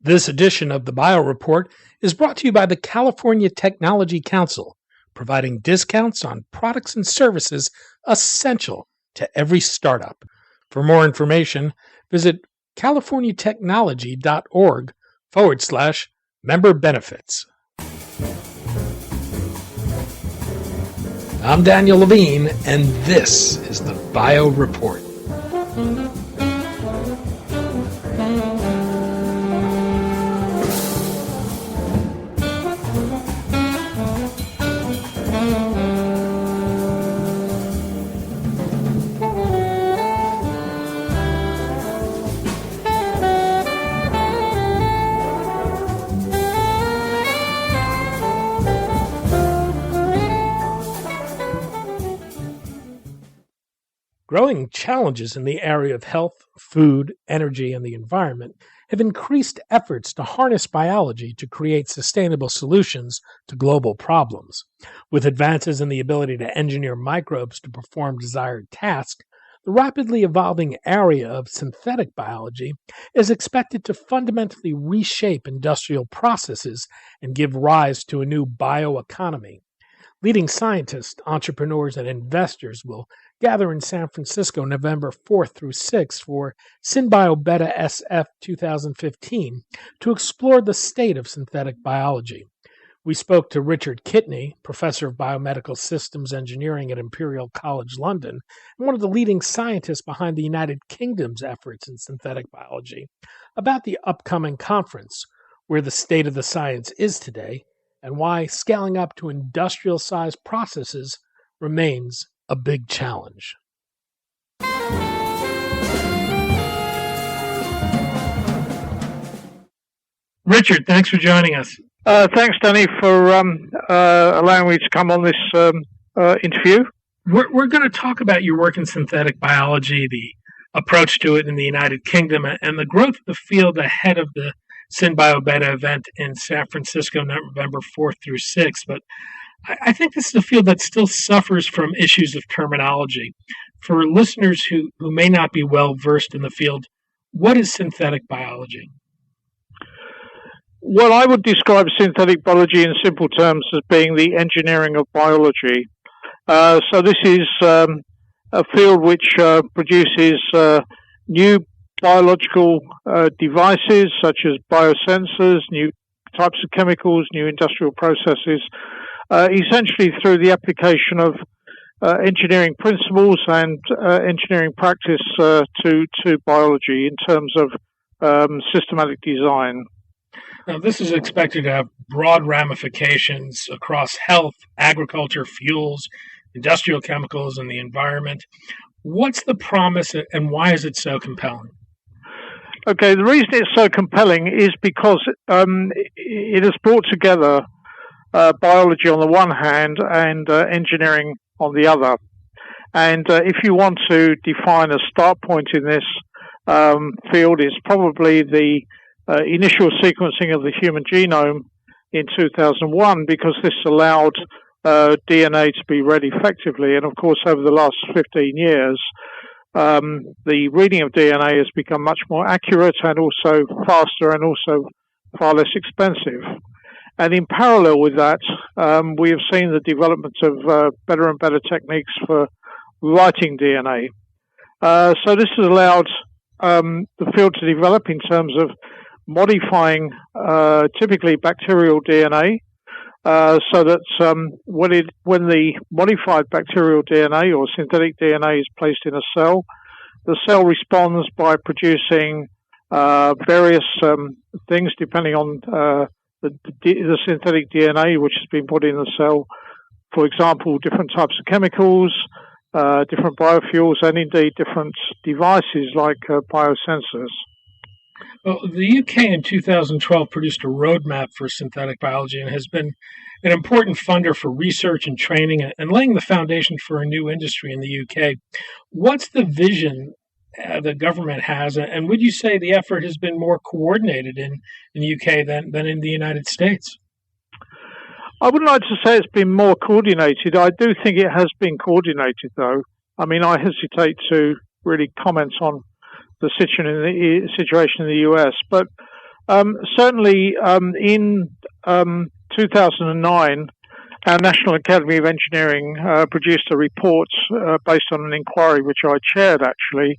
This edition of the Bio Report is brought to you by the California Technology Council, providing discounts on products and services essential to every startup. For more information, visit californiatechnology.org/member benefits. I'm Daniel Levine, and this is the Bio Report. Growing challenges in the area of health, food, energy, and the environment have increased efforts to harness biology to create sustainable solutions to global problems. With advances in the ability to engineer microbes to perform desired tasks, the rapidly evolving area of synthetic biology is expected to fundamentally reshape industrial processes and give rise to a new bioeconomy. Leading scientists, entrepreneurs, and investors will gather in San Francisco November 4th through 6th for SynBioBeta SF 2015 to explore the state of synthetic biology. We spoke to Richard Kitney, professor of biomedical systems engineering at Imperial College London, and one of the leading scientists behind the United Kingdom's efforts in synthetic biology, about the upcoming conference, where the state of the science is today, and why scaling up to industrial-sized processes remains a big challenge. Richard, thanks for joining us. Thanks, Danny, for allowing me to come on this interview. We're going to talk about your work in synthetic biology, the approach to it in the United Kingdom, and the growth of the field ahead of the SynBioBeta event in San Francisco, November 4th through 6th. But I think this is a field that still suffers from issues of terminology. For listeners who may not be well versed in the field, what is synthetic biology? Well, I would describe synthetic biology in simple terms as being the engineering of biology. So this is a field which produces new biological devices such as biosensors, new types of chemicals, new industrial processes, essentially through the application of engineering principles and engineering practice to biology in terms of systematic design. Now, this is expected to have broad ramifications across health, agriculture, fuels, industrial chemicals, and the environment. What's the promise, and why is it so compelling? Okay, the reason it's so compelling is because it has brought together biology on the one hand and engineering on the other. And if you want to define a start point in this field, it's probably the initial sequencing of the human genome in 2001, because this allowed DNA to be read effectively. And of course, over the last 15 years, the reading of DNA has become much more accurate and also faster and also far less expensive. And in parallel with that, we have seen the development of better and better techniques for writing DNA. So this has allowed the field to develop in terms of modifying typically bacterial DNA, so that when the modified bacterial DNA or synthetic DNA is placed in a cell, the cell responds by producing various things depending on the synthetic DNA which has been put in the cell. For example, different types of chemicals, different biofuels, and indeed different devices like biosensors. Well, the UK in 2012 produced a roadmap for synthetic biology and has been an important funder for research and training and laying the foundation for a new industry in the UK. What's the vision the government has, and would you say the effort has been more coordinated in the UK than in the United States? I wouldn't like to say it's been more coordinated. I do think it has been coordinated, though. I mean, I hesitate to really comment on the situation in the US, but Certainly, in 2009, our National Academy of Engineering produced a report based on an inquiry which I chaired, actually,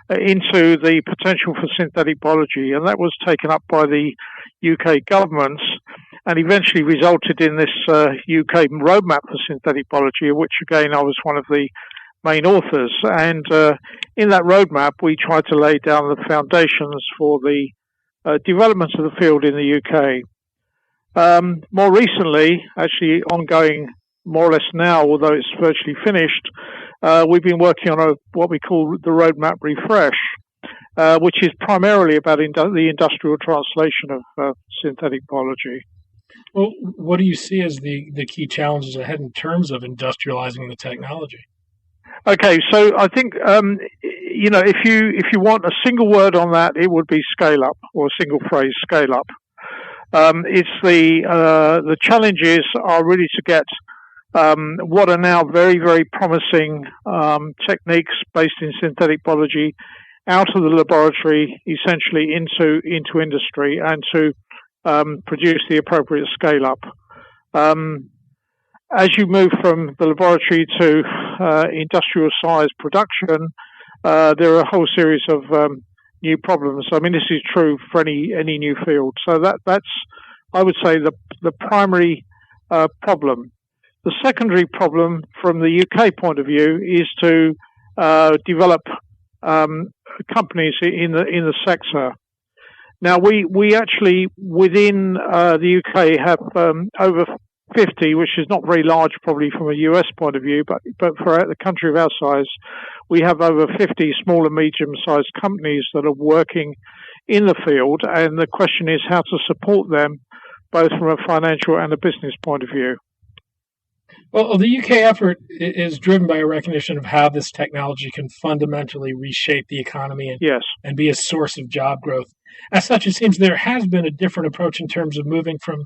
into the potential for synthetic biology, and that was taken up by the UK government and eventually resulted in this UK roadmap for synthetic biology, of which, again, I was one of the main authors. And in that roadmap, we tried to lay down the foundations for the development of the field in the UK. More recently, actually ongoing more or less now, although it's virtually finished, we've been working on what we call the roadmap refresh, which is primarily about the industrial translation of synthetic biology. Well, what do you see as the key challenges ahead in terms of industrializing the technology? Okay, so I think if you want a single word on that, it would be scale up, or a single phrase, scale up. It's the challenges are really to get what are now very, very promising techniques based in synthetic biology out of the laboratory, essentially into industry, and to produce the appropriate scale up. As you move from the laboratory to industrial size production, there are a whole series of new problems. I mean, this is true for any new field. So that's, I would say, the primary problem. The secondary problem from the UK point of view is to develop companies in the sector. Now, we actually, within the UK, have over 50, which is not very large probably from a US point of view, but for the country of our size, we have over 50 small and medium-sized companies that are working in the field, and the question is how to support them both from a financial and a business point of view. Well, the UK effort is driven by a recognition of how this technology can fundamentally reshape the economy and be a source of job growth. As such, it seems there has been a different approach in terms of moving from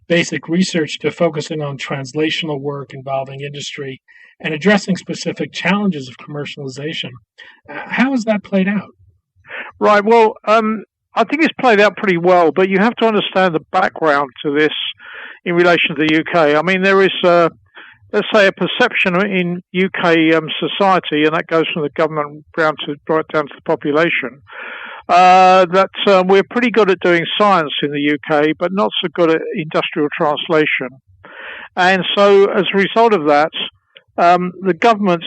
basic research to focusing on translational work involving industry and addressing specific challenges of commercialization. How has that played out? Right. Well, I think it's played out pretty well, but you have to understand the background to this in relation to the UK. I mean, there is, let's say, a perception in UK society, and that goes from the government right down to the population, that we're pretty good at doing science in the UK, but not so good at industrial translation. And so as a result of that, the government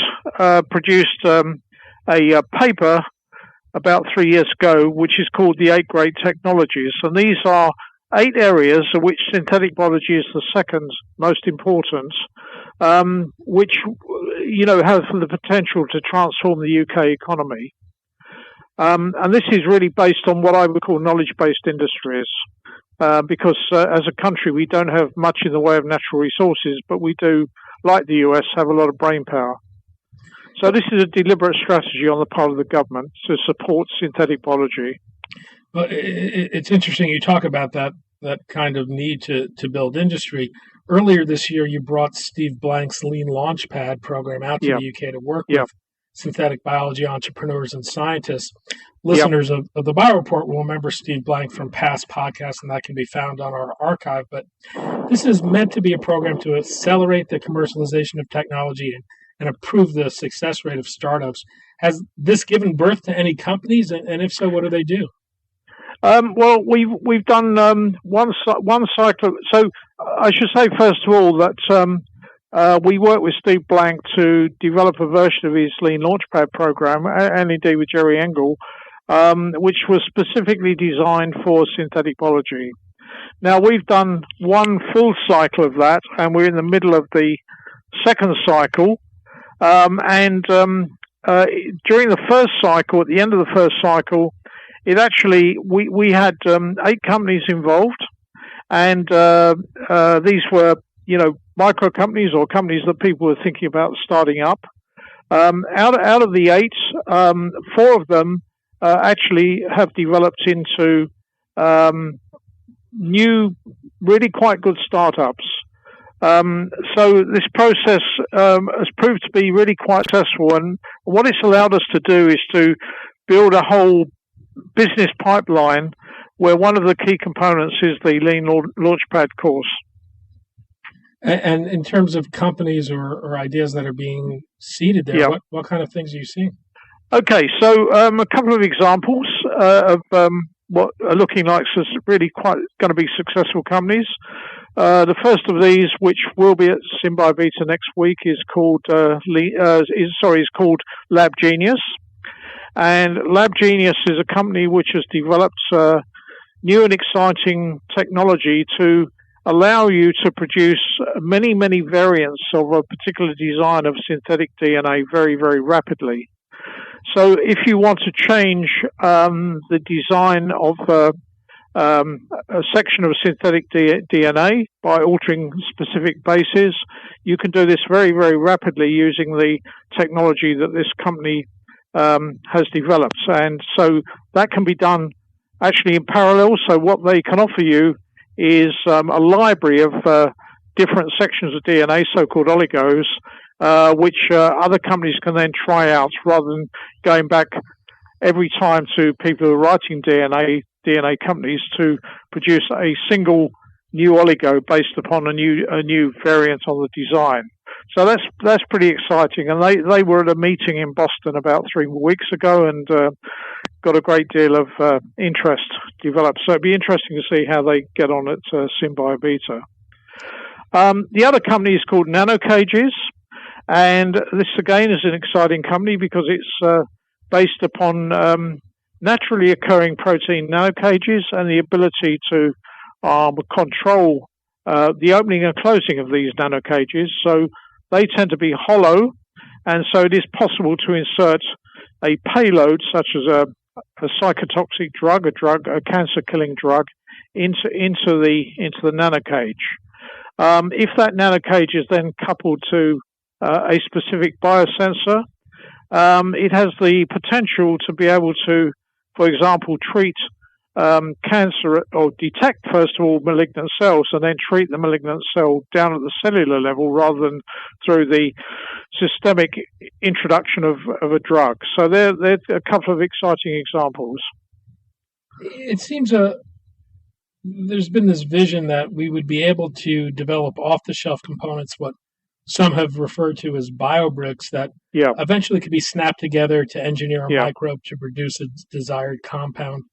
produced a paper about 3 years ago, which is called the 8 Great Technologies. And these are 8 areas of which synthetic biology is the second most important, which, has the potential to transform the UK economy. And this is really based on what I would call knowledge-based industries, because as a country we don't have much in the way of natural resources, but we do, like the US, have a lot of brain power. So this is a deliberate strategy on the part of the government to support synthetic biology. Well, it's interesting you talk about that kind of need to build industry. Earlier this year, you brought Steve Blank's Lean Launchpad program out to the UK to work with synthetic biology entrepreneurs and scientists. Listeners of the BioReport will remember Steve Blank from past podcasts, and that can be found on our archive. But this is meant to be a program to accelerate the commercialization of technology and improve the success rate of startups. Has this given birth to any companies, and if so, what do they do? Well, we've done one cycle. So I should say first of all that we worked with Steve Blank to develop a version of his Lean Launchpad program, and indeed with Jerry Engel, which was specifically designed for synthetic biology. Now we've done one full cycle of that, and we're in the middle of the second cycle. And during the first cycle, at the end of the first cycle, it actually we had 8 companies involved, and these were micro companies or companies that people were thinking about starting up. Out of the 8, 4 of them actually have developed into new, really quite good startups. So this process has proved to be really quite successful, and what it's allowed us to do is to build a whole business pipeline where one of the key components is the Lean Launchpad course. And in terms of companies or ideas that are being seeded there, what kind of things are you seeing? Okay, so a couple of examples of what are looking like really quite going to be successful companies. The first of these, which will be at SynBioBeta next week, is called called Lab Genius. And Lab Genius is a company which has developed new and exciting technology to allow you to produce many, many variants of a particular design of synthetic DNA very, very rapidly. So if you want to change the design of a section of synthetic DNA by altering specific bases, you can do this very, very rapidly using the technology that this company has developed. And so that can be done actually in parallel. So what they can offer you is a library of different sections of DNA, so-called oligos, which other companies can then try out rather than going back every time to people who are writing DNA companies to produce a single new oligo based upon a new variant on the design. So that's pretty exciting. And they were at a meeting in Boston about 3 weeks ago and got a great deal of interest developed. So it'd be interesting to see how they get on at SynBioBeta. The other company is called NanoCages. And this, again, is an exciting company because it's based upon naturally occurring protein nanocages and the ability to control the opening and closing of these nanocages. So they tend to be hollow, and so it is possible to insert a payload such as a psychotoxic drug, a cancer-killing drug, into the nanocage. If that nanocage is then coupled to a specific biosensor, it has the potential to be able to, for example, treat cancer or detect, first of all, malignant cells and then treat the malignant cell down at the cellular level rather than through the systemic introduction of a drug. So they're a couple of exciting examples. It seems there's been this vision that we would be able to develop off-the-shelf components, what some have referred to as biobricks, that eventually could be snapped together to engineer a microbe to produce a desired compound.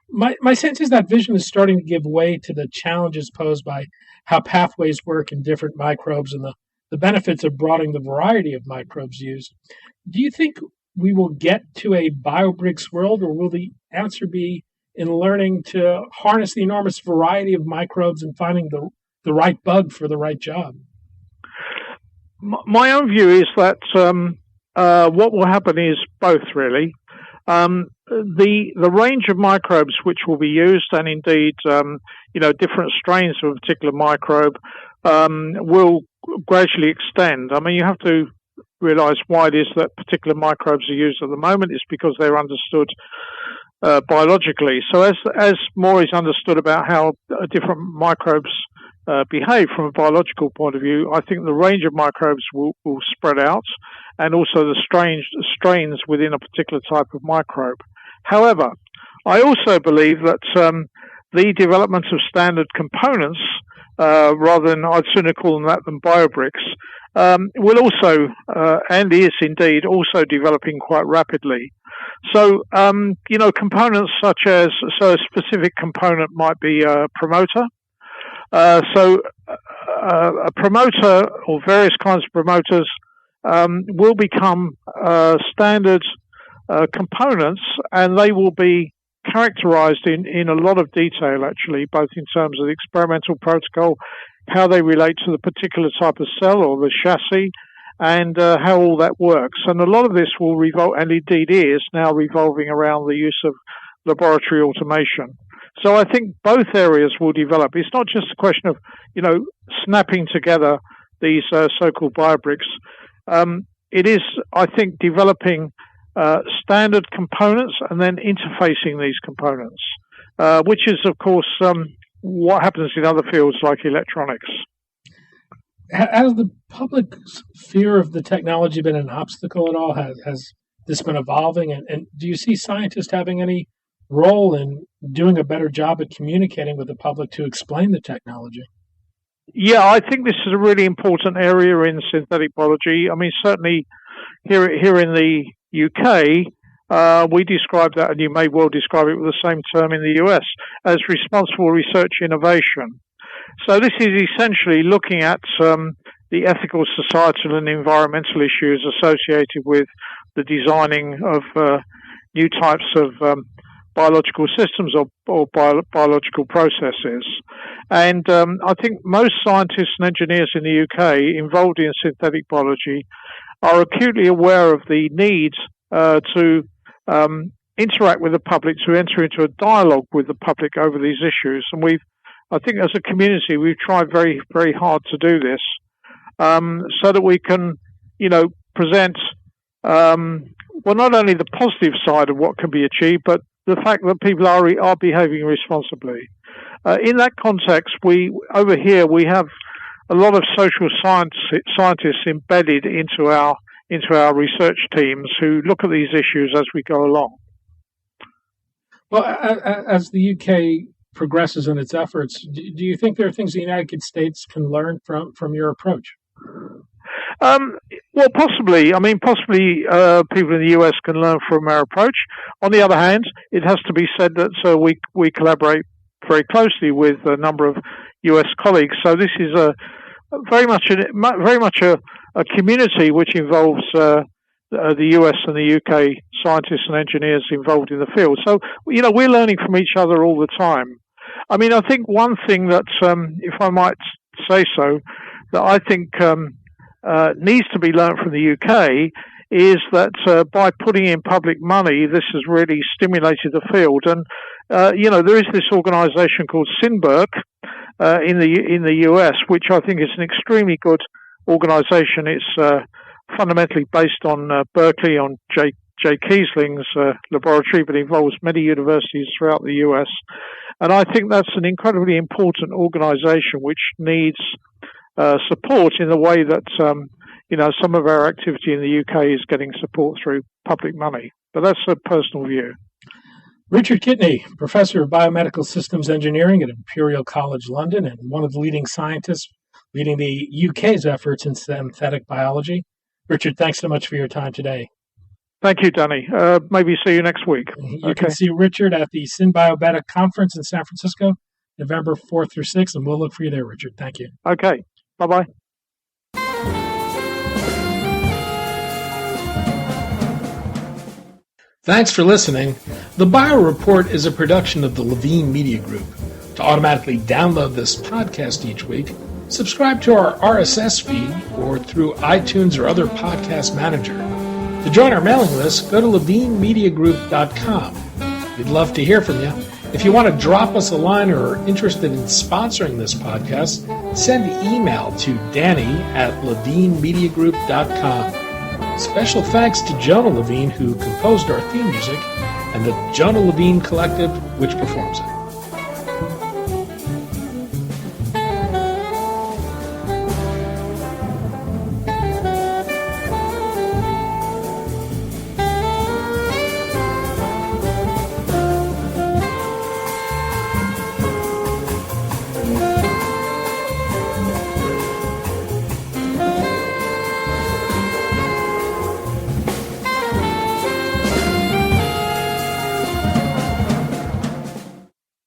My sense is that vision is starting to give way to the challenges posed by how pathways work in different microbes and the benefits of broadening the variety of microbes used. Do you think we will get to a biobricks world, or will the answer be in learning to harness the enormous variety of microbes and finding the right bug for the right job? My own view is that what will happen is both, really. The range of microbes which will be used, and indeed, different strains of a particular microbe, will gradually extend. I mean, you have to realize why it is that particular microbes are used at the moment. It's because they're understood biologically. So as more is understood about how different microbes behave from a biological point of view, I think the range of microbes will spread out, and also the strains within a particular type of microbe. However, I also believe that the development of standard components, rather than, I'd sooner call them that than biobricks, will also, and is indeed also developing quite rapidly. So, components such as, a specific component might be a promoter. So a promoter or various kinds of promoters will become standard components, and they will be characterized in a lot of detail, actually, both in terms of the experimental protocol, how they relate to the particular type of cell or the chassis, and how all that works. And a lot of this will revolve, and indeed is now revolving around the use of laboratory automation. So I think both areas will develop. It's not just a question of, snapping together these so-called biobricks. It is, I think, developing standard components and then interfacing these components, which is, of course, what happens in other fields like electronics. Has the public's fear of the technology been an obstacle at all? Has this been evolving? And do you see scientists having any role in doing a better job at communicating with the public to explain the technology? Yeah, I think this is a really important area in synthetic biology. I mean, certainly here in the UK, we describe that, and you may well describe it with the same term in the US, as responsible research innovation. So this is essentially looking at the ethical, societal, and environmental issues associated with the designing of new types of biological systems or biological processes. And I think most scientists and engineers in the UK involved in synthetic biology are acutely aware of the need to interact with the public, to enter into a dialogue with the public over these issues. And I think as a community, we've tried very, very hard to do this so that we can, present, not only the positive side of what can be achieved, but the fact that people are behaving responsibly. In that context, over here we have a lot of social scientists embedded into our research teams who look at these issues as we go along. Well, as the UK progresses in its efforts, do you think there are things the United States can learn from your approach? Well, possibly. I mean, possibly people in the US can learn from our approach. On the other hand, it has to be said that we collaborate very closely with a number of US colleagues. So this is very much a community which involves the US and the UK scientists and engineers involved in the field. So we're learning from each other all the time. I mean, I think one thing that, if I might say so, that I think needs to be learned from the UK is that by putting in public money, this has really stimulated the field. And there is this organisation called SynBioBeta in the US, which I think is an extremely good organisation. It's fundamentally based on Berkeley, on J. Kiesling's laboratory, but involves many universities throughout the US. And I think that's an incredibly important organisation which needs support in the way that some of our activity in the UK is getting support through public money. But that's a personal view. Richard Kitney, Professor of Biomedical Systems Engineering at Imperial College London and one of the leading scientists leading the UK's efforts in synthetic biology. Richard, thanks so much for your time today. Thank you, Danny. Maybe see you next week. You can see Richard at the SynBioBeta conference in San Francisco, November 4th through 6th, and we'll look for you there, Richard. Thank you. Okay. Bye-bye. Thanks for listening. The Bio Report is a production of the Levine Media Group. To automatically download this podcast each week, subscribe to our RSS feed or through iTunes or other podcast manager. To join our mailing list, go to levinemediagroup.com. We'd love to hear from you. If you want to drop us a line or are interested in sponsoring this podcast, send an email to danny@levinemediagroup.com. Special thanks to Jonah Levine, who composed our theme music, and the Jonah Levine Collective, which performs it.